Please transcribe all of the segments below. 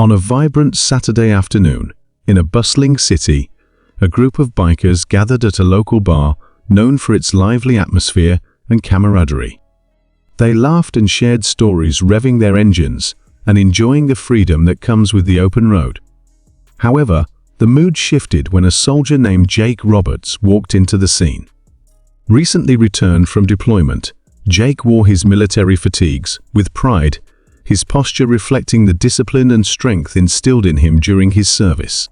On a vibrant Saturday afternoon, in a bustling city, a group of bikers gathered at a local bar known for its lively atmosphere and camaraderie. They laughed and shared stories, revving their engines and enjoying the freedom that comes with the open road. However, the mood shifted when a soldier named Jake Roberts walked into the scene. Recently returned from deployment, Jake wore his military fatigues with pride, his posture reflecting the discipline and strength instilled in him during his service.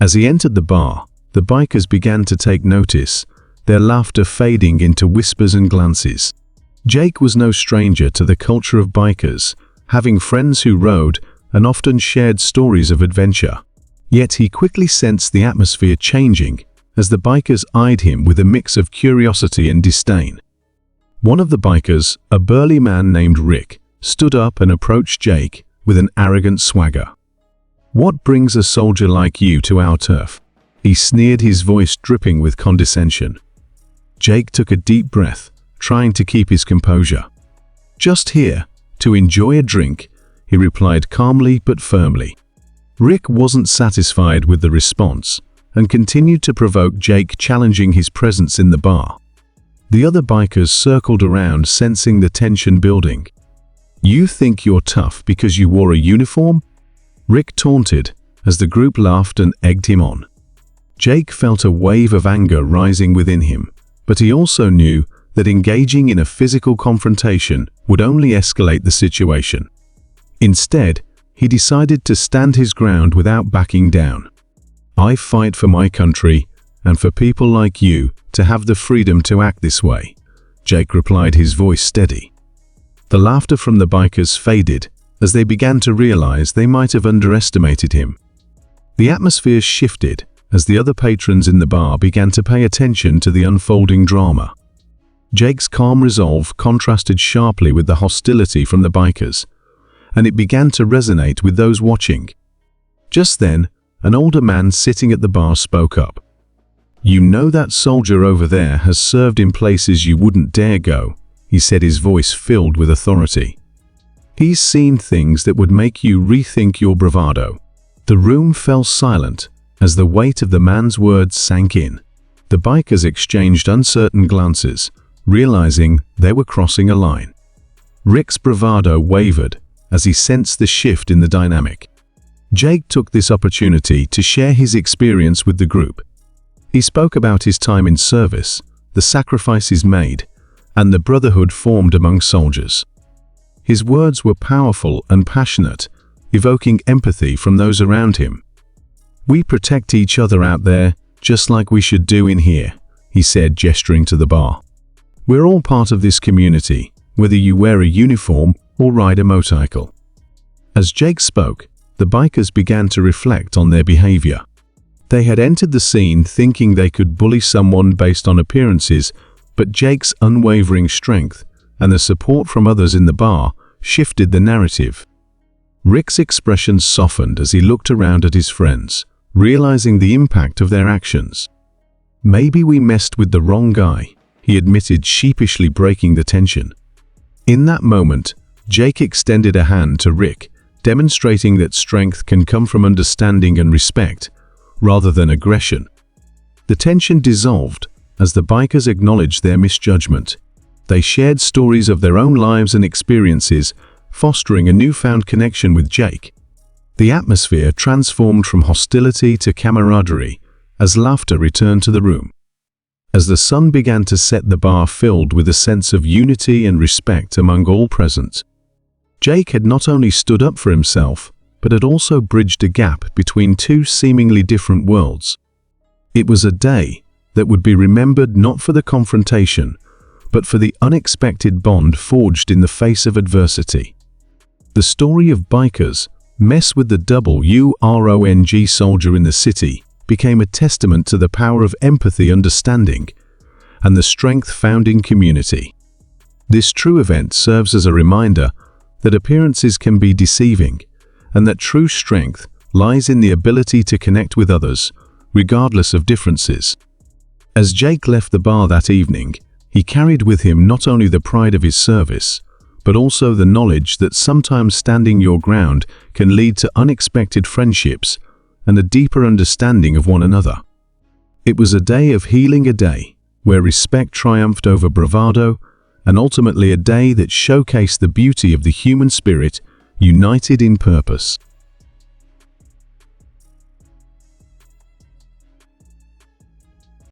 As he entered the bar, the bikers began to take notice, their laughter fading into whispers and glances. Jake was no stranger to the culture of bikers, having friends who rode and often shared stories of adventure. Yet he quickly sensed the atmosphere changing as the bikers eyed him with a mix of curiosity and disdain. One of the bikers, a burly man named Rick, stood up and approached Jake with an arrogant swagger. "What brings a soldier like you to our turf?" he sneered, his voice dripping with condescension. Jake took a deep breath, trying to keep his composure. "Just here, to enjoy a drink," he replied calmly but firmly. Rick wasn't satisfied with the response and continued to provoke Jake, challenging his presence in the bar. The other bikers circled around, sensing the tension building. "You think you're tough because you wore a uniform?" Rick taunted as the group laughed and egged him on. Jake felt a wave of anger rising within him, but he also knew that engaging in a physical confrontation would only escalate the situation. Instead, he decided to stand his ground without backing down. "I fight for my country and for people like you to have the freedom to act this way," Jake replied, his voice steady. The laughter from the bikers faded as they began to realize they might have underestimated him. The atmosphere shifted as the other patrons in the bar began to pay attention to the unfolding drama. Jake's calm resolve contrasted sharply with the hostility from the bikers, and it began to resonate with those watching. Just then, an older man sitting at the bar spoke up. "You know that soldier over there has served in places you wouldn't dare go," he said, his voice filled with authority. "He's seen things that would make you rethink your bravado." The room fell silent as the weight of the man's words sank in. The bikers exchanged uncertain glances, realizing they were crossing a line. Rick's bravado wavered as he sensed the shift in the dynamic. Jake took this opportunity to share his experience with the group. He spoke about his time in service, the sacrifices made, and the brotherhood formed among soldiers. His words were powerful and passionate, evoking empathy from those around him. "We protect each other out there, just like we should do in here," he said, gesturing to the bar. "We're all part of this community, whether you wear a uniform or ride a motorcycle." As Jake spoke, the bikers began to reflect on their behavior. They had entered the scene thinking they could bully someone based on appearances, but Jake's unwavering strength and the support from others in the bar shifted the narrative. Rick's expression softened as he looked around at his friends, realizing the impact of their actions. "Maybe we messed with the wrong guy," he admitted, sheepishly breaking the tension. In that moment, Jake extended a hand to Rick, demonstrating that strength can come from understanding and respect, rather than aggression. The tension dissolved as the bikers acknowledged their misjudgment. They shared stories of their own lives and experiences, fostering a newfound connection with Jake. The atmosphere transformed from hostility to camaraderie as laughter returned to the room. As the sun began to set, the bar filled with a sense of unity and respect among all present. Jake had not only stood up for himself, but had also bridged a gap between two seemingly different worlds. It was a day that would be remembered not for the confrontation, but for the unexpected bond forged in the face of adversity. The story of bikers, mess with the WRONG soldier in the city, became a testament to the power of empathy, understanding, and the strength found in community. This true event serves as a reminder that appearances can be deceiving, and that true strength lies in the ability to connect with others, regardless of differences. As Jake left the bar that evening, he carried with him not only the pride of his service, but also the knowledge that sometimes standing your ground can lead to unexpected friendships and a deeper understanding of one another. It was a day of healing, a day where respect triumphed over bravado, and ultimately a day that showcased the beauty of the human spirit united in purpose.